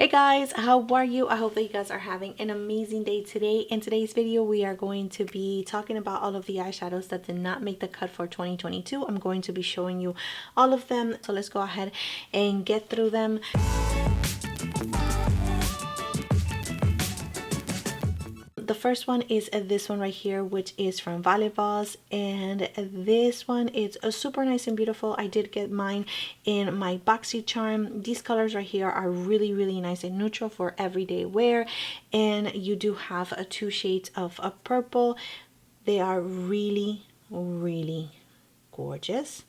Hey guys, how are you? I hope that you guys are having an amazing day today. In today's video, we are going to be talking about all of the eyeshadows that did not make the cut for 2022. I'm going to be showing you all of them. So let's go ahead and get through them. The first one is this one right here, which is from Paletets, and this one is super nice and beautiful. I did get mine in my boxy charm. These colors right here are really nice and neutral for everyday wear, and you do have two shades of a purple. They are really gorgeous.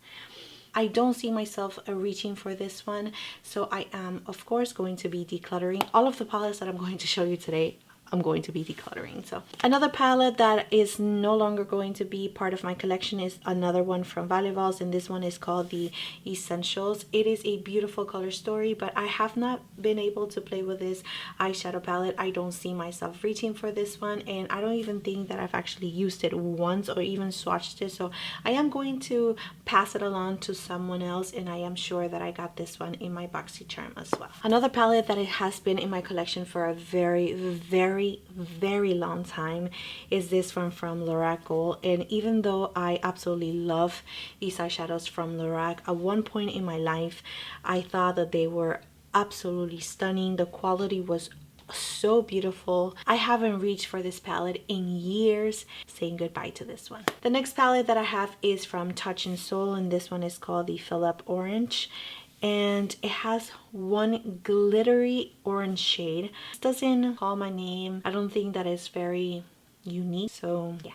I don't see myself reaching for this one, so I am of course going to be decluttering. All of the palettes that I'm going to show you today, I'm going to be decluttering. So another palette that is no longer going to be part of my collection is another one from Paletets, and this one is called the Essentials. It is a beautiful color story, but I have not been able to play with this eyeshadow palette. I don't see myself reaching for this one, and I don't even think that I've actually used it once or even swatched it, so I am going to pass it along to someone else, and I am sure that I got this one in my boxy charm as well. Another palette that it has been in my collection for a very long time is this one from Lorac Gold. And even though I absolutely love these eyeshadows from Lorac, at one point in my life I thought that they were absolutely stunning. The quality was so beautiful. I haven't reached for this palette in years. Saying goodbye to this one. The next palette that I have is from Touch and Soul, and this one is called the Philip Orange, and it has one glittery orange shade. This doesn't call my name. I don't think that is very unique, so yeah.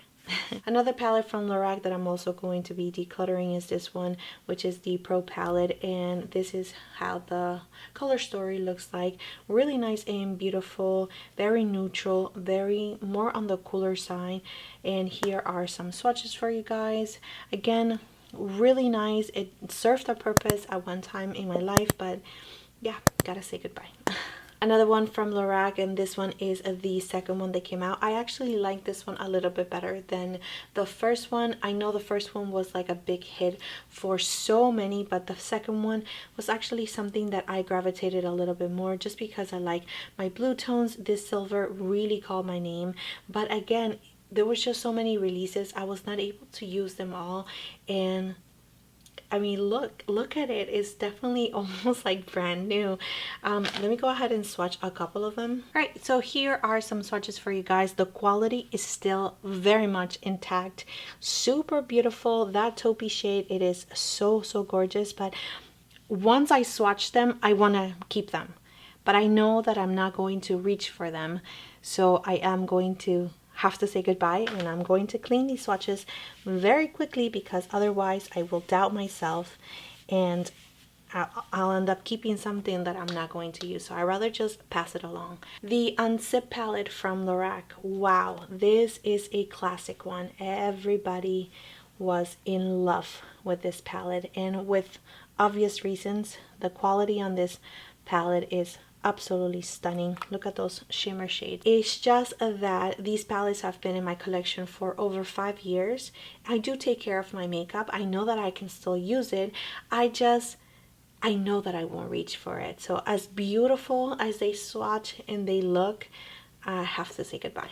Another palette from Lorac that I'm also going to be decluttering is this one, which is the Pro Palette, and this is how the color story looks like. Really nice and beautiful, very neutral, very more on the cooler side. And here are some swatches for you guys. Again, really nice. It served a purpose at one time in my life, but yeah, gotta say goodbye. Another one from Lorac, and this one is the second one that came out. I actually like this one a little bit better than the first one. I know the first one was like a big hit for so many, but the second one was actually something that I gravitated a little bit more just because I like my blue tones. This silver really called my name, but again, there was just so many releases. I was not able to use them all, and I mean, look at it. It's definitely almost like brand new. Let me go ahead and swatch a couple of them. All right, so here are some swatches for you guys. The quality is still very much intact. Super beautiful. That taupey shade, it is so gorgeous. But once I swatch them, I want to keep them. But I know that I'm not going to reach for them. So I am going to have to say goodbye, and I'm going to clean these swatches very quickly because otherwise I will doubt myself and I'll end up keeping something that I'm not going to use. So I'd rather just pass it along. The Unzip Palette from Lorac. Wow, this is a classic one. Everybody was in love with this palette, and with obvious reasons. The quality on this palette is absolutely stunning. Look at those shimmer shades. It's just that these palettes have been in my collection for over 5 years. I do take care of my makeup. I know that I can still use it. I know that I won't reach for it. So as beautiful as they swatch and they look, I have to say goodbye.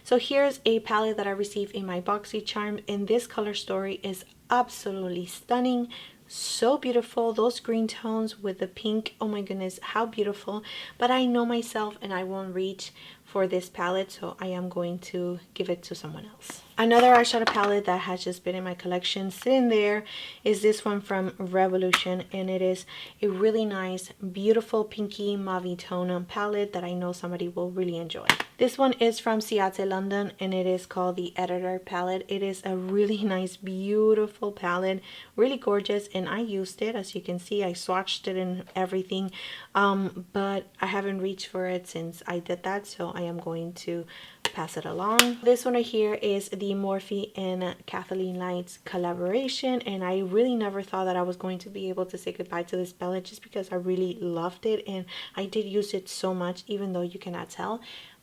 So here's a palette that I received in my boxy charm, and this color story is absolutely stunning. So beautiful. Those green tones with the pink, oh my goodness, how beautiful. But I know myself and I won't reach for this palette, so I am going to give it to someone else. Another eyeshadow palette that has just been in my collection sitting there is this one from Revolution, and it is a really nice, beautiful pinky mauve tone palette that I know somebody will really enjoy. This one is from Ciate London, and it is called the Editor Palette. It is a really nice, beautiful palette, really gorgeous, and I used it. As you can see, I swatched it and everything, but I haven't reached for it since I did that, so I am going to pass it along. This one right here is the Morphe and Kathleenlights collaboration, and I really never thought that I was going to be able to say goodbye to this palette just because I really loved it, and I did use it so much, even though you cannot tell,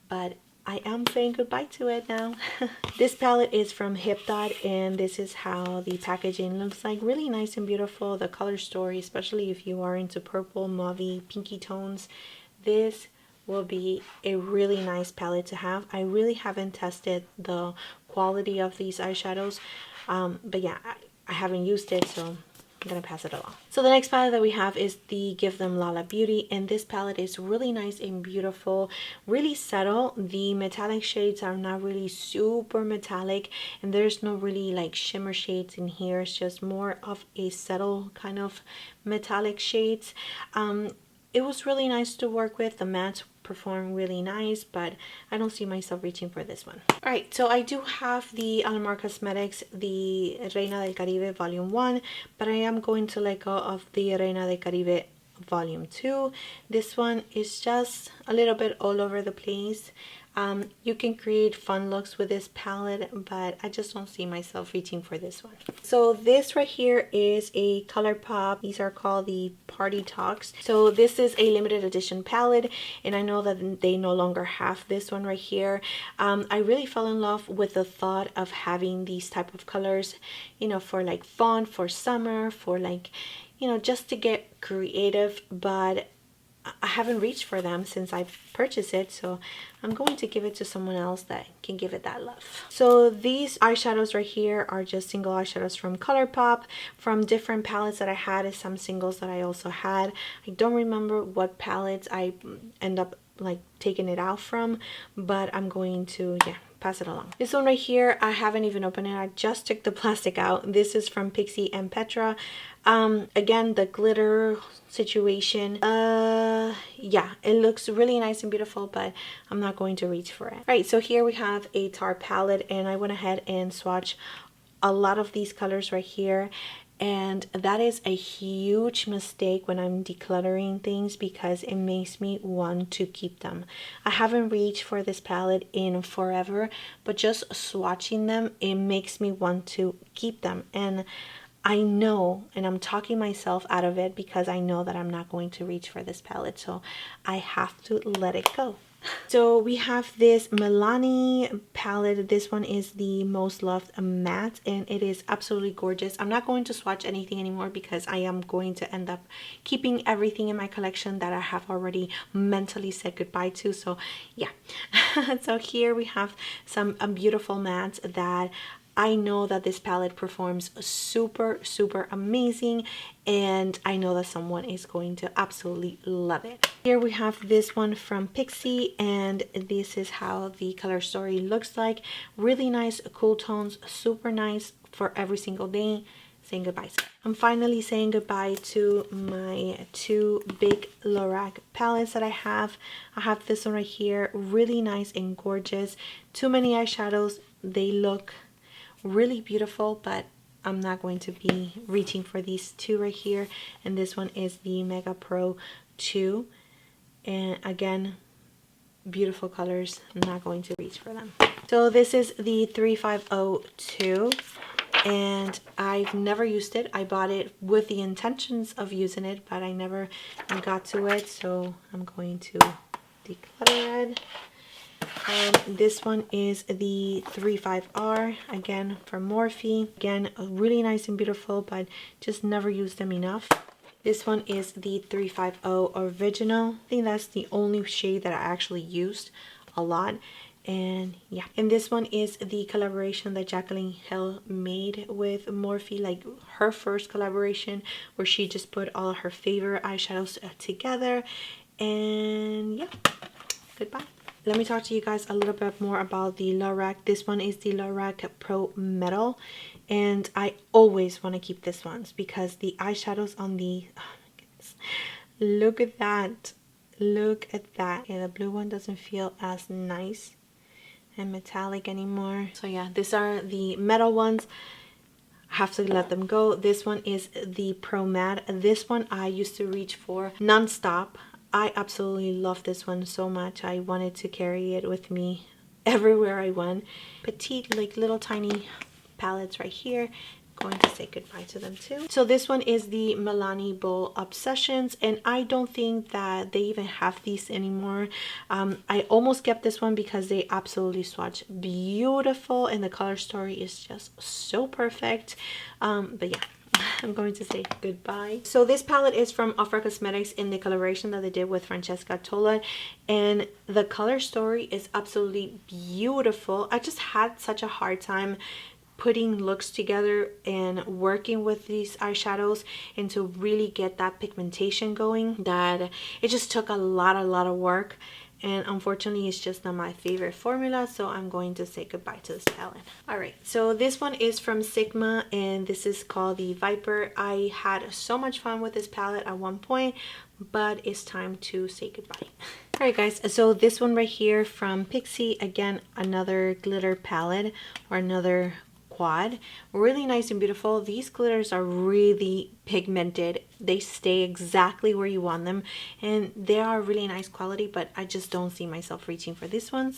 but I am saying goodbye to it now. This palette is from Hip Dot, and this is how the packaging looks like. Really nice and beautiful. The color story, especially if you are into purple, mauve, pinky tones, this will be a really nice palette to have. I really haven't tested the quality of these eyeshadows, but yeah, I haven't used it, so I'm gonna pass it along. So the next palette that we have is the Give Them Lala Beauty, and this palette is really nice and beautiful, really subtle. The metallic shades are not really super metallic, and there's no really like shimmer shades in here. It's just more of a subtle kind of metallic shades. It was really nice to work with. The mattes perform really nice, but I don't see myself reaching for this one. All right, so I do have the Alamar Cosmetics, the Reina del Caribe Volume 1, but I am going to let go of the Reina del Caribe Volume 2. This one is just a little bit all over the place. You can create fun looks with this palette, but I just don't see myself reaching for this one. So this right here is a ColourPop. These are called the Party Talks. So this is a limited edition palette, and I know that they no longer have this one right here. I really fell in love with the thought of having these type of colors, you know, for like fun, for summer, for like, you know, just to get creative, but I haven't reached for them since I've purchased it, so I'm going to give it to someone else that can give it that love. So these eyeshadows right here are just single eyeshadows from ColourPop, from different palettes that I had, and some singles that I also had. I don't remember what palettes I end up like taking it out from, but I'm going to, yeah, pass it along. This one right here, I haven't even opened it. I just took the plastic out. This is from Pixie and Petra. Again, the glitter situation, yeah, it looks really nice and beautiful, but I'm not going to reach for it. All right, so here we have a Atar palette, and I went ahead and swatched a lot of these colors right here, and that is a huge mistake when I'm decluttering things because it makes me want to keep them. I haven't reached for this palette in forever, but just swatching them, it makes me want to keep them. And I know, and I'm talking myself out of it because I know that I'm not going to reach for this palette, so I have to let it go. So we have this Milani palette. This one is the Most Loved Matte, and it is absolutely gorgeous. I'm not going to swatch anything anymore because I am going to end up keeping everything in my collection that I have already mentally said goodbye to. So yeah, so here we have some beautiful mattes that I know that this palette performs super amazing, and I know that someone is going to absolutely love it. Here we have this one from Pixie, and this is how the color story looks like. Really nice, cool tones, super nice for every single day. Saying goodbye. I'm finally saying goodbye to my two big Lorac palettes that I have. I have this one right here, really nice and gorgeous. Too many eyeshadows. They look really beautiful, but I'm not going to be reaching for these two right here. And this one is the Mega Pro 2, and again, beautiful colors. I'm not going to reach for them. So this is the 3502, and I've never used it. I bought it with the intentions of using it, but I never got to it, so I'm going to declutter it. This one is the 35R, again from Morphe. Again, really nice and beautiful, but just never used them enough. This one is the 350 Original. I think that's the only shade that I actually used a lot. And yeah, and this one is the collaboration that Jacqueline Hill made with Morphe, like her first collaboration where she just put all her favorite eyeshadows together. And yeah, goodbye. Let me talk to you guys a little bit more about the Lorac. This one is the Lorac Pro Metal, and I always want to keep this one because the eyeshadows on the, oh my goodness, look at that, look at that. Okay, the blue one doesn't feel as nice and metallic anymore. So yeah, these are the metal ones. I have to let them go. This one is the Pro Matte. This one I used to reach for non-stop. I absolutely love this one so much. I wanted to carry it with me everywhere I went. Petite, like little tiny palettes right here. Going to say goodbye to them too. So this one is the Milani Bold Obsessions, and I don't think that they even have these anymore. I almost kept this one because they absolutely swatch beautiful, and the color story is just so perfect. But yeah, I'm going to say goodbye. So this palette is from Ofra Cosmetics in the collaboration that they did with Francesca Tola, and the color story is absolutely beautiful. I just had such a hard time putting looks together and working with these eyeshadows and to really get that pigmentation going, that it just took a lot of work, and unfortunately it's just not my favorite formula, so I'm going to say goodbye to this palette. All right, so this one is from Sigma and this is called the Viper. I had so much fun with this palette at one point, but it's time to say goodbye. All right guys, so this one right here from Pixi, again another glitter palette or another quad, really nice and beautiful. These glitters are really pigmented, they stay exactly where you want them, and they are really nice quality, but I just don't see myself reaching for these ones.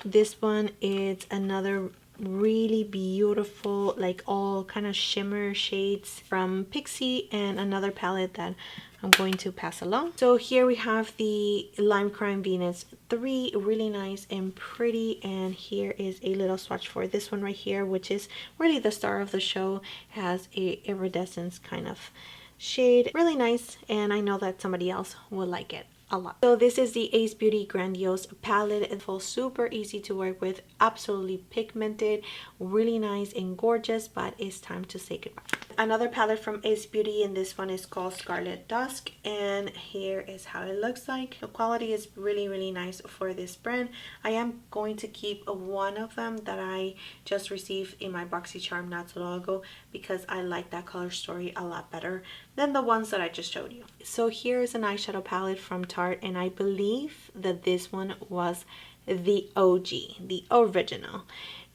This one is another really beautiful, like all kind of shimmer shades from Pixi, and another palette that I'm going to pass along. So here we have the Lime Crime Venus 3, really nice and pretty, and here is a little swatch for this one right here, which is really the star of the show. It has a iridescence kind of shade, really nice, and I know that somebody else will like it a lot. So this is the Ace Beauty Grandiose palette. It feels super easy to work with, absolutely pigmented, really nice and gorgeous, but it's time to say goodbye. Another palette from Ace Beauty, and this one is called Scarlet Dusk, and here is how it looks like. The quality is really nice for this brand. I am going to keep one of them that I just received in my BoxyCharm not so long ago, because I like that color story a lot better than the ones that I just showed you. So here is an eyeshadow palette from Tarte, and I believe that this one was the OG, the original,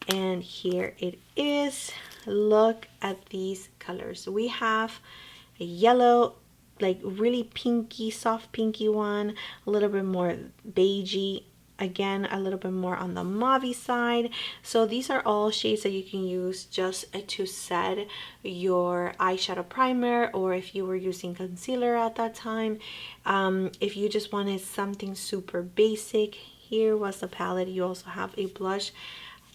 and here it is. Look at these colors. We have a yellow, like really pinky, soft pinky one, a little bit more beigey, again a little bit more on the mauve side. So these are all shades that you can use just to set your eyeshadow primer, or if you were using concealer at that time. If you just wanted something super basic, here was the palette. You also have a blush.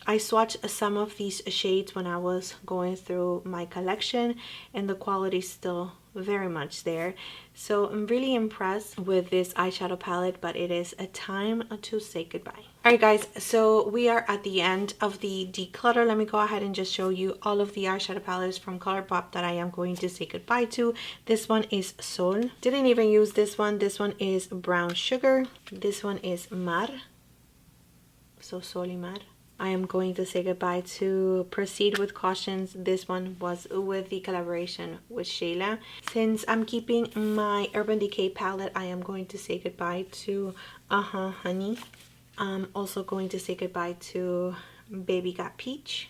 I swatched some of these shades when I was going through my collection, and the quality is still very much there. So I'm really impressed with this eyeshadow palette, but it is a time to say goodbye. Alright guys, so we are at the end of the declutter. Let me go ahead and just show you all of the eyeshadow palettes from ColourPop that I am going to say goodbye to. This one is Sol. Didn't even use this one. This one is Brown Sugar. This one is Mar. So Sol y Mar. I am going to say goodbye to Proceed with Cautions. This one was with the collaboration with Shayla. Since I'm keeping my Urban Decay palette, I am going to say goodbye to Honey. I'm also going to say goodbye to Baby Got Peach.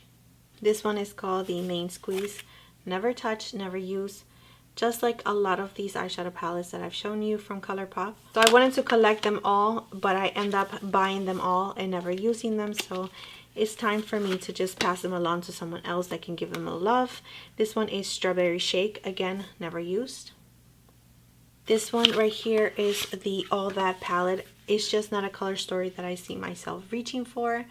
This one is called the Main Squeeze. Never touch, never use. Just like a lot of these eyeshadow palettes that I've shown you from ColourPop. So I wanted to collect them all, but I end up buying them all and never using them. So it's time for me to just pass them along to someone else that can give them a love. This one is Strawberry Shake. Again, never used. This one right here is the All That palette. It's just not a color story that I see myself reaching for,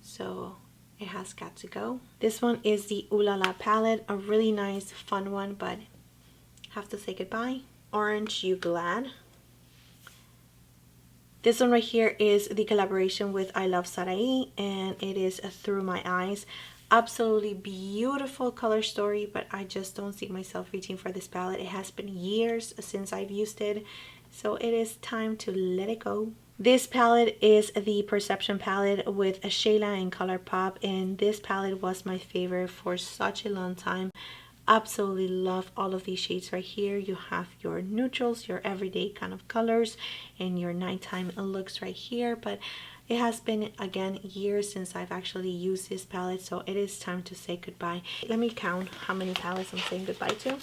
so it has got to go. This one is the Oolala Palette. A really nice, fun one, but have to say goodbye. Orange You Glad. This one right here is the collaboration with I Love Sarai, and it is Through My Eyes. Absolutely beautiful color story, but I just don't see myself reaching for this palette. It has been years since I've used it, so it is time to let it go. This palette is the Perception palette with Shayla and ColourPop, and this palette was my favorite for such a long time. Absolutely love all of these shades right here. You have your neutrals, your everyday kind of colors, and your nighttime looks right here. But it has been, again, years since I've actually used this palette, so it is time to say goodbye. Let me count how many palettes I'm saying goodbye to.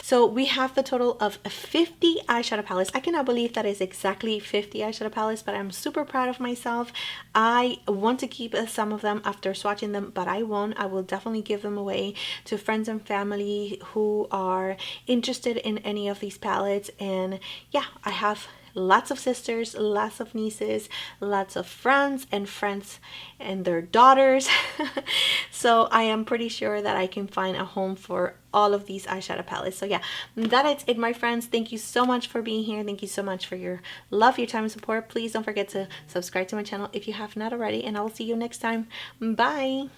So we have the total of 50 eyeshadow palettes. I cannot believe that is exactly 50 eyeshadow palettes, but I'm super proud of myself. I want to keep some of them after swatching them, but I won't. I will definitely give them away to friends and family who are interested in any of these palettes. And yeah, I have lots of sisters, lots of nieces, lots of friends and their daughters. So I am pretty sure that I can find a home for all of these eyeshadow palettes. So yeah, that is it, my friends. Thank you so much for being here. Thank you so much for your love, your time, and support. Please don't forget to subscribe to my channel if you have not already, and I will see you next time. Bye.